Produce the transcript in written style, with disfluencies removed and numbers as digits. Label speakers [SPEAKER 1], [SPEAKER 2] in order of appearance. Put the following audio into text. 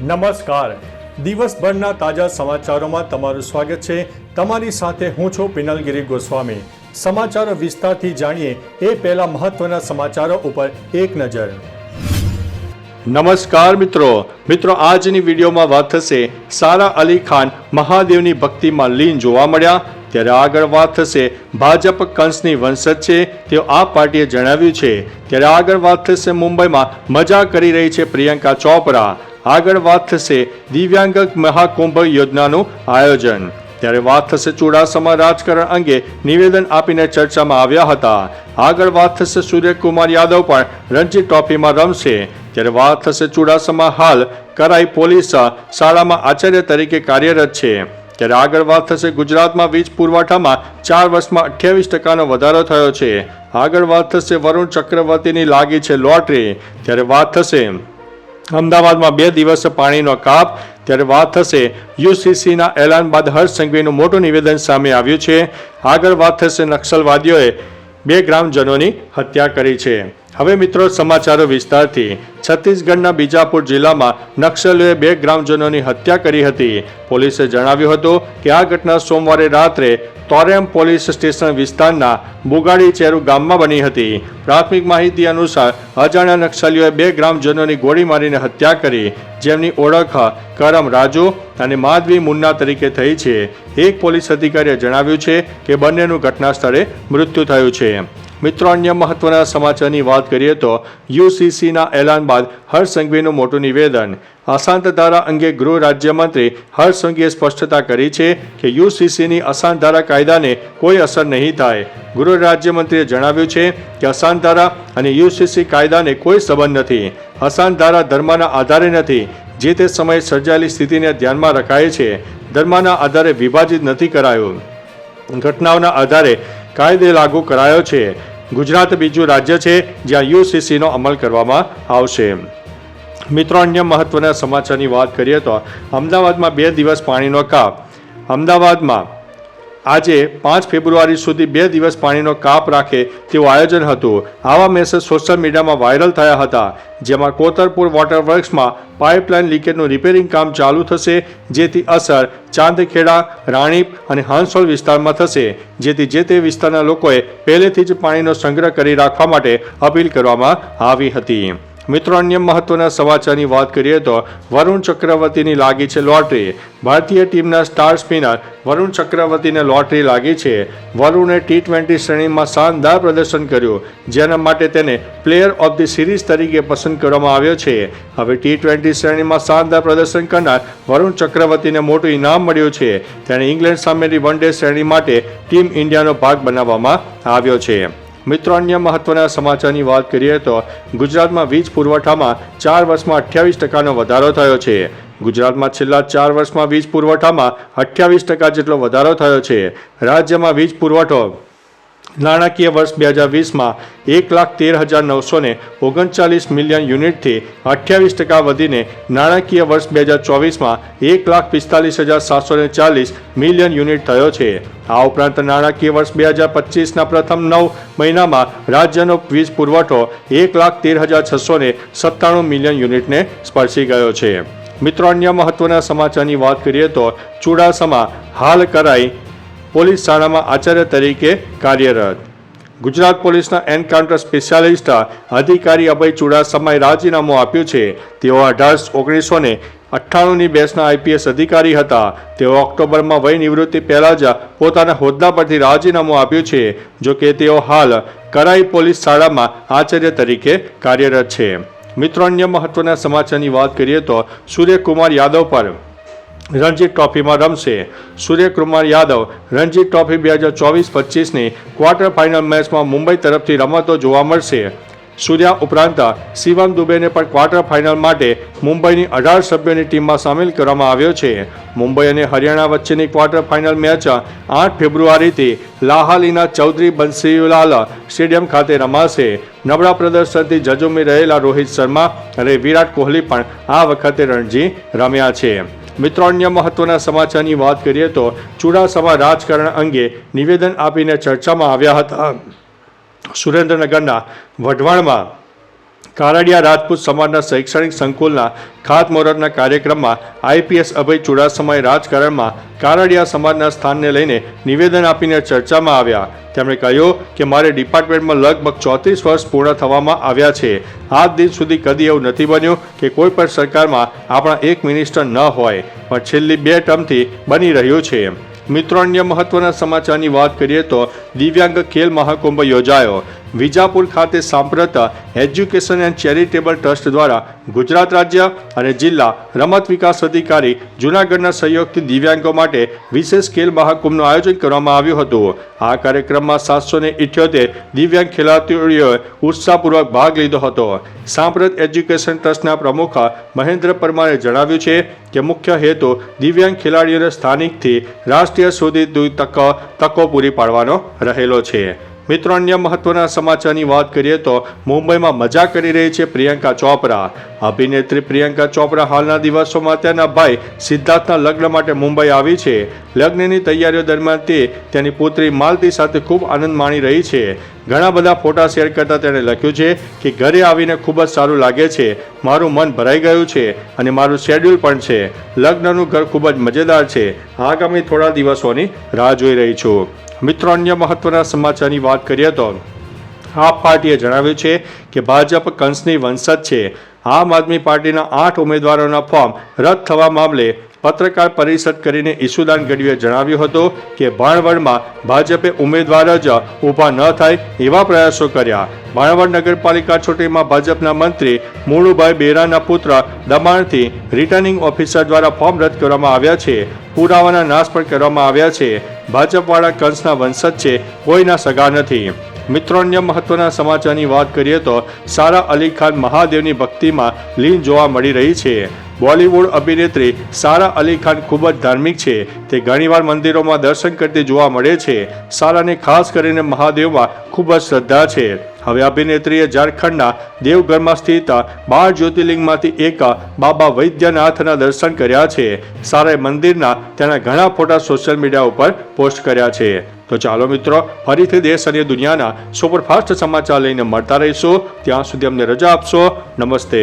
[SPEAKER 1] નમસ્કાર, દિવસભરના તાજા સમાચારોમાં તમારું સ્વાગત છે। તમારી સાથે હું છું પિનલગીરી ગોસ્વામી। સમાચારો વિસ્તારથી જાણીએ એ પહેલા મહત્વના સમાચારો ઉપર એક નજર। નમસ્કાર મિત્રો આજની વિડીયોમાં વાત થશે સારા અલી ખાન મહાદેવની ભક્તિમાં લીન જોવા મળ્યા। ત્યારે આગળ વાત થશે ભાજપ કંસની વંશજ છે તેઓ આ પાર્ટીએ જણાવ્યું છે। ત્યારે આગળ વાત થશે મુંબઈમાં મજા કરી રહી છે પ્રિયંકા ચોપરા। આગળ વાત થશે દિવ્યાંગ મહાકુંભ યોજનાનું આયોજન। ત્યારે વાત થશે ચુડાસમા રાજકારણ અંગે નિવેદન આપીને ચર્ચામાં આવ્યા હતા। આગળ વાત થશે સૂર્યકુમાર યાદવ પણ રણજી ટ્રોફીમાં રમશે। ત્યારે વાત થશે ચુડાસમા હાલ કરાઈ પોલીસ શાળામાં આચાર્ય તરીકે કાર્યરત છે। ત્યારે આગળ વાત થશે ગુજરાતમાં વીજ પુરવઠામાં 4 વર્ષમાં 28% વધારો થયો છે। આગળ વાત થશે વરુણ ચક્રવર્તીની લાગી છે લોટરી। ત્યારે વાત થશે અમદાવાદમાં 2 દિવસ પાણીનો કાપ। ત્યારે વાત થશે યુસીસીના એલાન બાદ હર્ષ સંઘવીનું મોટું નિવેદન સામે આવ્યું છે। આગળ વાત થશે નક્સલવાદીઓએ 2 ગ્રામજનોની હત્યા કરી છે। હવે મિત્રો સમાચારો વિસ્તારથી। છત્તીસગઢના બીજાપુર જિલ્લામાં નક્સલીઓએ 2 ગ્રામજનોની હત્યા કરી હતી। પોલીસે જણાવ્યું હતું કે આ ઘટના સોમવારે રાત્રે તોરેમ પોલીસ સ્ટેશન વિસ્તારના બુગાડી ચેરુ ગામમાં બની હતી। પ્રાથમિક માહિતી અનુસાર અજાણ્યા નક્સલીઓએ 2 ગ્રામજનોની ગોળી મારીને હત્યા કરી, જેમની ઓળખ કરમ રાજુ અને માધવી મુન્ના તરીકે થઈ છે। એક પોલીસ અધિકારીએ જણાવ્યું છે કે બંનેનું ઘટના સ્થળે મૃત્યુ થયું છે। મિત્રો અન્ય મહત્વના સમાચારની વાત કરીએ તો યુસીસીના એલાન બાદ હર્ષ સંઘવીનું મોટું નિવેદન। અશાંત ધારા અંગે ગૃહ રાજ્યમંત્રી હર્ષ સંઘવીએ સ્પષ્ટતા કરી છે કે યુસીસીની અશાંત ધારા કાયદાને કોઈ અસર નહીં થાય। ગૃહ રાજ્યમંત્રીએ જણાવ્યું છે કે અશાંત ધારા અને યુસીસી કાયદાને કોઈ સંબંધ નથી। અશાંત ધારા ધર્મના આધારે નથી, જે તે સમયે સર્જાયેલી સ્થિતિને ધ્યાનમાં રખાય છે। ધર્મના આધારે વિભાજિત નથી કરાયું, ઘટનાઓના આધારે કાયદે લાગુ કરાયો છે। ગુજરાત બીજું રાજ્ય છે જ્યાં યુસીસીનો અમલ કરવામાં આવશે। મિત્રો અન્ય મહત્વના સમાચારની વાત કરીએ તો અમદાવાદમાં 2 દિવસ પાણીનો કાપ। અમદાવાદમાં આજે 5 ફેબ્રુઆરી સુધી 2 દિવસ પાણીનો કાપ રાખે તેવું આયોજન હતું। આવા મેસેજ સોશિયલ મીડિયામાં વાયરલ થયા હતા, જેમાં કોતરપુર વોટર વર્ક્સમાં પાઇપલાઇન લીકેજનું રિપેરિંગ કામ ચાલુ થશે, જેથી અસર ચાંદખેડા, રાણીપ અને હાંસોલ વિસ્તારમાં થશે, જેથી જે તે વિસ્તારના લોકોએ પહેલેથી જ પાણીનો સંગ્રહ કરી રાખવા માટે અપીલ કરવામાં આવી હતી। મિત્રો અન્ય મહત્વના સમાચારની વાત કરીએ તો વરુણ ચક્રવર્તીની લાગી છે લોટરી। ભારતીય ટીમના સ્ટાર સ્પિનર વરુણ ચક્રવર્તીને લોટરી લાગી છે। વરુણે T20 શ્રેણીમાં શાનદાર પ્રદર્શન કર્યું, જેના માટે તેને પ્લેયર ઓફ ધ સિરીઝ તરીકે પસંદ કરવામાં આવ્યો છે। હવે T20 શ્રેણીમાં શાનદાર પ્રદર્શન કરનાર વરુણ ચક્રવર્તીને મોટું ઇનામ મળ્યું છે। તેણે ઇંગ્લેન્ડ સામેની વનડે શ્રેણી માટે ટીમ ઇન્ડિયાનો ભાગ બનાવવામાં આવ્યો છે। મિત્રો અન્ય મહત્વના સમાચારની વાત કરીએ તો ગુજરાતમાં વીજ પુરવઠામાં 4 વર્ષમાં 28%નો વધારો થયો છે। ગુજરાતમાં છેલ્લા 4 વર્ષમાં વીજ પુરવઠામાં 28% જેટલો વધારો થયો છે। રાજ્યમાં વીજ પુરવઠો નાણાકીય વર્ષ 2020માં 1,13,939 મિલિયન યુનિટથી 28% વધીને નાણાકીય વર્ષ 2024માં 1,45,740 મિલિયન યુનિટ થયો છે। આ ઉપરાંત નાણાકીય વર્ષ 2025ના પ્રથમ 9 મહિનામાં રાજ્યનો વીજ પુરવઠો 1,13,697 મિલિયન યુનિટને સ્પર્શી ગયો છે। મિત્રો અન્ય મહત્વના સમાચારની વાત કરીએ તો ચુડાસમા હાલ કરાઈ પોલીસ શાળામાં આચાર્ય તરીકે કાર્યરત। ગુજરાત પોલીસના એન્કાઉન્ટર સ્પેશિયાલિસ્ટ અધિકારી અભય ચુડાસમાએ રાજીનામું આપ્યું છે। તેઓ 1998ની બેચના આઈપીએસ અધિકારી હતા। તેઓ ઓક્ટોબરમાં વય નિવૃત્તિ પહેલા જ પોતાના હોદ્દા પરથી રાજીનામું આપ્યું છે। જો કે તેઓ હાલ કરાઈ પોલીસ શાળામાં આચાર્ય તરીકે કાર્યરત છે। મિત્રો અન્ય મહત્વના સમાચારની વાત કરીએ તો સૂર્યકુમાર યાદવ પર રણજી ટ્રોફીમાં રમશે। સૂર્યકુમાર યાદવ રણજી ટ્રોફી 2024-25ની ક્વાર્ટર ફાઇનલ મેચમાં મુંબઈ તરફથી રમતો જોવા મળશે। સૂર્યા ઉપરાંત શિવમ દુબેને પણ ક્વાર્ટર ફાઇનલ માટે મુંબઈની 18 સભ્યોની ટીમમાં સામેલ કરવામાં આવ્યો છે। મુંબઈ અને હરિયાણા વચ્ચેની ક્વાર્ટર ફાઇનલ મેચ 8 ફેબ્રુઆરીથી લાહાલીના ચૌધરી બંસીલાલ સ્ટેડિયમ ખાતે રમાશે। નબળા પ્રદર્શનથી ઝઝૂમી રહેલા રોહિત શર્મા અને વિરાટ કોહલી પણ આ વખતે રણજી રમ્યા છે। મિત્રો અન્ય મહત્વના સમાચારની વાત કરીએ તો ચુડાસમા રાજકારણ અંગે નિવેદન આપીને ચર્ચામાં આવ્યા હતા। સુરેન્દ્રનગરના વઢવાણમાં કારડિયા રાજપૂત સમાજના શૈક્ષણિક સંકુલના ખાતમુહૂર્તના કાર્યક્રમમાં આઈપીએસ અભય ચુડાસમાએ રાજકારણમાં કારડિયા સમાજના સ્થાનને લઈને નિવેદન આપીને ચર્ચામાં આવ્યા. તેમણે કહ્યું કે મારે ડિપાર્ટમેન્ટમાં લગભગ 34 વર્ષ પૂર્ણ થવામાં આવ્યા છે. આજ દિન સુધી કદી એવું નથી બન્યું કે કોઈ પણ સરકારમાં આપણા એક મિનિસ્ટર ન હોય, પણ છેલ્લી 2 ટર્મથી બની રહ્યું છે. મિત્રો, અન્ય મહત્વના સમાચારની વાત કરીએ તો દિવ્યાંગ ખેલ મહાકુંભ યોજાયો. વિજાપુર ખાતે સાંપ્રત એજ્યુકેશન એન્ડ ચેરિટેબલ ટ્રસ્ટ દ્વારા ગુજરાત રાજ્ય અને જિલ્લા રમત વિકાસ અધિકારી જૂનાગઢના સહયોગથી દિવ્યાંગો માટે વિશેષ ખેલ મહાકુંભનું આયોજન કરવામાં આવ્યું હતું. આ કાર્યક્રમમાં 778 દિવ્યાંગ ખેલાડીઓએ ઉત્સાહપૂર્વક ભાગ લીધો હતો. સાંપ્રત એજ્યુકેશન ટ્રસ્ટના પ્રમુખ મહેન્દ્ર પરમારે જણાવ્યું છે કે મુખ્ય હેતુ દિવ્યાંગ ખેલાડીઓને સ્થાનિકથી રાષ્ટ્રીય સુધી તકો પૂરી પાડવાનો રહેલો છે. મિત્રો, અન્ય મહત્વના સમાચારની વાત કરીએ તો મુંબઈમાં મજા કરી રહી છે પ્રિયંકા ચોપરા. અભિનેત્રી પ્રિયંકા ચોપરા હાલના દિવસોમાં તેના ભાઈ સિદ્ધાર્થના લગ્ન માટે મુંબઈ આવી છે. લગ્નની તૈયારીઓ દરમિયાન તે તેની પુત્રી માલતી સાથે ખૂબ આનંદ માણી રહી છે. ઘણા બધા ફોટા શેર કરતા તેણે લખ્યું છે કે ઘરે આવીને ખૂબ જ સારું લાગે છે, મારું મન ભરાઈ ગયું છે અને મારું શેડ્યુલ પણ છે. લગ્નનું ઘર ખૂબ જ મજેદાર છે. આગામી થોડા દિવસોની રાહ જોઈ રહી છું. મિત્રો, અન્ય મહત્વના સમાચારની વાત કરીએ તો આપ પાર્ટીએ જણાવ્યું છે કે ભાજપ કંસની વંશજ છે. આમ આદમી પાર્ટીના 8 ઉમેદવારોના ફોર્મ રદ થવા મામલે પત્રકાર પરિષદ કરીને ઈસુદાન ગઢવીએ જણાવ્યું હતું કે ભાણવડમાં ભાજપે ઉમેદવાર જ ઊભા ન થાય એવા પ્રયાસો કર્યા. ભાણવડ નગરપાલિકા ચૂંટણીમાં ભાજપના મંત્રી મુળુભાઈ બેરાના પુત્ર દબાણથી રિટર્નિંગ ઓફિસર દ્વારા ફોર્મ રદ કરવામાં આવ્યા છે. પુરાવાના નાશ પણ કરવામાં આવ્યા છે. ભાજપવાળા કંસના વંશજ છે, કોઈના સગા નથી. મિત્રો, અન્ય મહત્વના સમાચારની વાત કરીએ તો સારા અલી ખાન મહાદેવની ભક્તિમાં લીન જોવા મળી રહી છે. બોલિવૂડ અભિનેત્રી સારા અલી ખાન ખૂબ જ ધાર્મિક છે. તે ઘણીવાર મંદિરોમાં દર્શન કરતી જોવા મળે છે. સારાને ખાસ કરીને મહાદેવમાં ખૂબ જ શ્રદ્ધા છે. હવે અભિનેત્રીએ ઝારખંડના દેવઘરમાં સ્થિત 12 જ્યોતિર્લિંગમાંથી એક બાબા વૈદ્યનાથના દર્શન કર્યા છે. સારાએ મંદિરના તેના ઘણા ફોટા સોશિયલ મીડિયા ઉપર પોસ્ટ કર્યા છે. તો ચાલો મિત્રો, ફરીથી દેશ અને દુનિયાના સુપરફાસ્ટ સમાચાર લઈને મળતા રહીશું. ત્યાં સુધી અમને રજા આપશો. નમસ્તે.